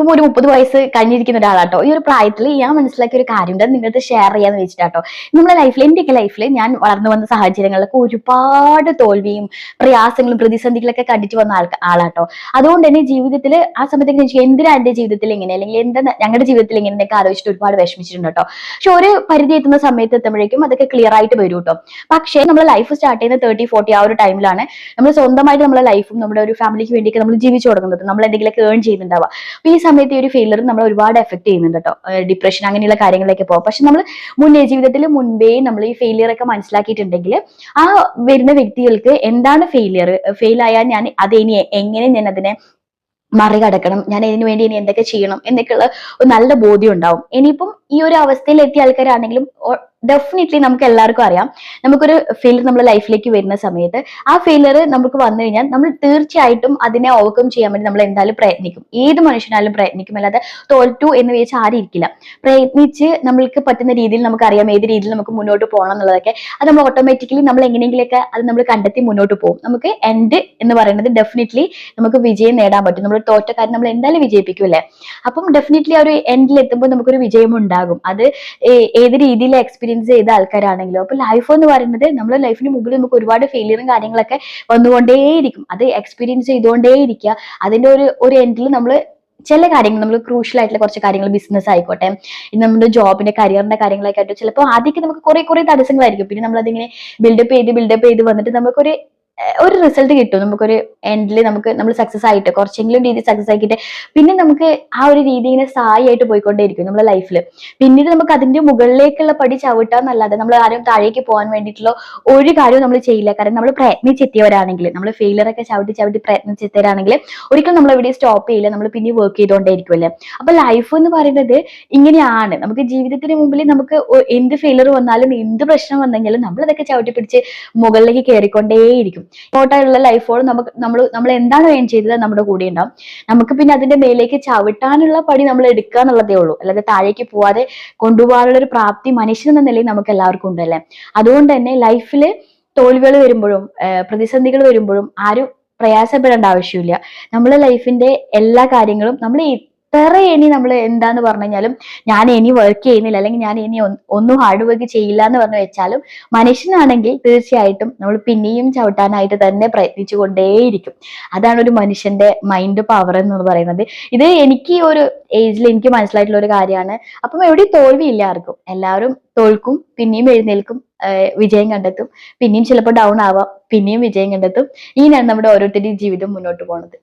ഇപ്പം ഒരു 30 വയസ്സ് കഴിഞ്ഞിരിക്കുന്ന ഒരാളാട്ടോ. ഈ ഒരു പ്രായത്തിൽ ഞാൻ മനസ്സിലാക്കിയ ഒരു കാര്യമുണ്ട്, നിങ്ങളുടെ ഷെയർ ചെയ്യാന്ന് വെച്ചിട്ടാട്ടോ. നമ്മുടെ ലൈഫിൽ, എന്റെയൊക്കെ ലൈഫിൽ ഞാൻ വളർന്നു വന്ന സാഹചര്യങ്ങളിലൊക്കെ ഒരുപാട് തോൽവിയും പ്രയാസങ്ങളും പ്രതിസന്ധികളൊക്കെ കണ്ടിട്ട് വന്ന ആളാട്ടോ. അതുകൊണ്ട് തന്നെ ജീവിതത്തിൽ ആ സമയത്തൊക്കെ എനിക്ക് എന്തിനാ എന്റെ ജീവിതത്തിൽ ഇങ്ങനെ, അല്ലെങ്കിൽ എന്താ ഞങ്ങളുടെ ജീവിതത്തിൽ ഇങ്ങനെ എന്നൊക്കെ ആലോചിച്ചിട്ട് ഒരുപാട് വിഷമിച്ചിട്ടുണ്ട് കേട്ടോ. പക്ഷെ ഒരു പരിധി എത്തുന്ന സമയത്ത് എത്തുമ്പോഴേക്കും അതൊക്കെ ക്ലിയർ ആയിട്ട് വരും കേട്ടോ. പക്ഷേ നമ്മൾ ലൈഫ് സ്റ്റാർട്ട് ചെയ്യുന്ന 30-40 ആ ഒരു ടൈമിലാണ് നമ്മൾ സ്വന്തമായിട്ട് നമ്മുടെ ലൈഫും നമ്മുടെ ഒരു ഫാമിലിക്ക് വേണ്ടിയൊക്കെ നമ്മൾ ജീവിച്ചു തുടങ്ങുന്നത്. നമ്മൾ എന്തെങ്കിലുമൊക്കെ ഏൺ ചെയ്യുന്നുണ്ടാവുക. അപ്പൊ ഈ സമയത്ത് ഈ ഒരു ഫെയിലർ നമ്മൾ ഒരുപാട് എഫക്ട് ചെയ്യുന്നുണ്ട് കേട്ടോ. ഡിപ്രഷൻ അങ്ങനെയുള്ള കാര്യങ്ങളിലേക്ക് പോകും. പക്ഷെ നമ്മൾ ജീവിതത്തിൽ മുൻപേ നമ്മൾ ഈ ഫെയിലിയർ ഒക്കെ മനസ്സിലാക്കിയിട്ടുണ്ടെങ്കിൽ ആ വരുന്ന വ്യക്തികൾക്ക് എന്താണ് ഫെയിൽ ആയാൽ ഞാൻ അത് ഇനി എങ്ങനെ ഞാൻ അതിനെ മറികടക്കണം, ഞാൻ ഇതിനു വേണ്ടി ഇനി എന്തൊക്കെ ചെയ്യണം എന്നൊക്കെയുള്ള ഒരു നല്ല ബോധ്യം ഉണ്ടാവും. ഇനിയിപ്പം ഈ ഒരു അവസ്ഥയിൽ എത്തിയ ആൾക്കാരാണെങ്കിലും ഡെഫിനറ്റ്ലി നമുക്ക് എല്ലാവർക്കും അറിയാം, നമുക്കൊരു ഫെയിലർ നമ്മുടെ ലൈഫിലേക്ക് വരുന്ന സമയത്ത് ആ ഫെയിലർ നമുക്ക് വന്നു കഴിഞ്ഞാൽ നമ്മൾ തീർച്ചയായിട്ടും അതിനെ ഓവർകം ചെയ്യാൻ വേണ്ടി നമ്മൾ എന്തായാലും പ്രയത്നിക്കും. ഏത് മനുഷ്യനാലും പ്രയത്നിക്കും, അല്ലാതെ തോറ്റു എന്ന് വെച്ച് ആരും ഇരിക്കില്ല. പ്രയത്നിച്ച് നമ്മൾക്ക് പറ്റുന്ന രീതിയിൽ നമുക്കറിയാം ഏത് രീതിയിൽ നമുക്ക് മുന്നോട്ട് പോകണം എന്നുള്ളതൊക്കെ. അത് നമ്മൾ ഓട്ടോമാറ്റിക്കലി നമ്മൾ എങ്ങനെയെങ്കിലൊക്കെ അത് നമ്മൾ കണ്ടെത്തി മുന്നോട്ട് പോകും. നമുക്ക് എൻഡ് എന്ന് പറയുന്നത് ഡെഫിനറ്റ്ലി നമുക്ക് വിജയം നേടാൻ പറ്റും. നമ്മൾ തോറ്റ കാര്യം നമ്മൾ എന്തായാലും വിജയിപ്പിക്കൂല്ലേ. അപ്പം ഡെഫിനറ്റ്ലി ആ ഒരു എൻഡിൽ എത്തുമ്പോൾ നമുക്കൊരു വിജയം ഉണ്ടാകും. അത് ഏത് രീതിയിൽ എക്സ്പീരിയൻസ് ചെയ്ത ആൾക്കാരാണെങ്കിലും. അപ്പൊ ലൈഫ് എന്ന് പറയുന്നത് നമ്മുടെ ലൈഫിന് മുകളിൽ നമുക്ക് ഒരുപാട് ഫെയിലിയറും കാര്യങ്ങളൊക്കെ വന്നുകൊണ്ടേയിരിക്കും. അത് എക്സ്പീരിയൻസ് ചെയ്തുകൊണ്ടേയിരിക്കുക. അതിന്റെ ഒരു എൻഡിൽ നമ്മൾ ചില കാര്യങ്ങൾ, നമ്മൾ ക്രൂഷ്യൽ ആയിട്ടുള്ള കുറച്ച് കാര്യങ്ങൾ, ബിസിനസ് ആയിക്കോട്ടെ, നമ്മുടെ ജോബിന്റെ കരിയറിന്റെ കാര്യങ്ങളൊക്കെ ആയിട്ട് ചിലപ്പോൾ ആദ്യമൊക്കെ നമുക്ക് കുറെ തടസ്സങ്ങളായിരിക്കും. പിന്നെ നമ്മൾ അതിങ്ങനെ ബിൽഡപ്പ് ചെയ്ത് വന്നിട്ട് നമുക്കൊരു റിസൾട്ട് കിട്ടും. നമുക്കൊരു എൻഡിൽ നമ്മൾ സക്സസ് ആയിട്ട് കുറച്ചെങ്കിലും രീതി സക്സസ് ആക്കിയിട്ട് പിന്നെ നമുക്ക് ആ ഒരു രീതി ഇങ്ങനെ സ്ഥായിയായിട്ട് പോയിക്കൊണ്ടേയിരിക്കും നമ്മുടെ ലൈഫിൽ. പിന്നീട് നമുക്ക് അതിന്റെ മുകളിലേക്കുള്ള പടി ചവിട്ടാന്നല്ലാതെ നമ്മൾ ആരും താഴേക്ക് പോകാൻ വേണ്ടിയിട്ടുള്ള ഒരു കാര്യവും നമ്മൾ ചെയ്യില്ല. കാരണം നമ്മൾ പ്രയത്നിച്ചെത്തിയവരാണെങ്കിൽ, നമ്മൾ ഫെയിലർ ഒക്കെ ചവിട്ടി പ്രയത്നിച്ചെത്തിയവരാണെങ്കിൽ ഒരിക്കലും നമ്മൾ എവിടെ സ്റ്റോപ്പ് ചെയ്യില്ല. നമ്മൾ പിന്നെ വർക്ക് ചെയ്തുകൊണ്ടേയിരിക്കുമല്ലേ. അപ്പൊ ലൈഫ് എന്ന് പറയുന്നത് ഇങ്ങനെയാണ്. നമുക്ക് ജീവിതത്തിന് മുമ്പിൽ നമുക്ക് എന്ത് ഫെയിലർ വന്നാലും എന്ത് പ്രശ്നം വന്നെങ്കിലും നമ്മൾ അതൊക്കെ ചവിട്ടി പിടിച്ച് മുകളിലേക്ക് കയറിക്കൊണ്ടേയിരിക്കും. ഇങ്ങോട്ടുള്ള ലൈഫോട് നമ്മൾ എന്താണ് ഏൺ ചെയ്തത് നമ്മുടെ കൂടെ ഉണ്ടാവും. നമുക്ക് പിന്നെ അതിന്റെ മേലേക്ക് ചവിട്ടാനുള്ള പടി നമ്മൾ എടുക്കുക എന്നുള്ളതേ ഉള്ളൂ. അല്ലാതെ താഴേക്ക് പോവാതെ കൊണ്ടുപോകാനുള്ള ഒരു പ്രാപ്തി മനുഷ്യൻ എന്ന നിലയിൽ നമുക്ക് എല്ലാവർക്കും ഉണ്ടല്ലേ. അതുകൊണ്ട് തന്നെ ലൈഫിൽ തോൽവികൾ വരുമ്പോഴും പ്രതിസന്ധികൾ വരുമ്പോഴും ആരും പ്രയാസപ്പെടേണ്ട ആവശ്യമില്ല. നമ്മളെ ലൈഫിന്റെ എല്ലാ കാര്യങ്ങളും നമ്മൾ എത്ര ഇനി നമ്മൾ എന്താന്ന് പറഞ്ഞു കഴിഞ്ഞാലും ഞാൻ ഇനി വർക്ക് ചെയ്യുന്നില്ല, അല്ലെങ്കിൽ ഞാൻ ഇനി ഒന്നും ഹാർഡ് വർക്ക് ചെയ്യില്ല എന്ന് പറഞ്ഞു വെച്ചാലും മനുഷ്യനാണെങ്കിൽ തീർച്ചയായിട്ടും നമ്മൾ പിന്നെയും ചവിട്ടാനായിട്ട് തന്നെ പ്രയത്നിച്ചു കൊണ്ടേയിരിക്കും. അതാണ് ഒരു മനുഷ്യന്റെ മൈൻഡ് പവർ എന്ന് പറയുന്നത്. ഇത് എനിക്ക് ഈ ഒരു ഏജിൽ എനിക്ക് മനസ്സിലായിട്ടുള്ള ഒരു കാര്യമാണ്. അപ്പം എവിടെയും തോൽവിയില്ല ആർക്കും. എല്ലാവരും തോൽക്കും, പിന്നെയും എഴുന്നേൽക്കും, വിജയം കണ്ടെത്തും, പിന്നെയും ചിലപ്പോൾ ഡൗൺ ആവാം, പിന്നെയും വിജയം കണ്ടെത്തും. ഇങ്ങനെയാണ് നമ്മുടെ ഓരോരുത്തരുടെയും ജീവിതം മുന്നോട്ട് പോകുന്നത്.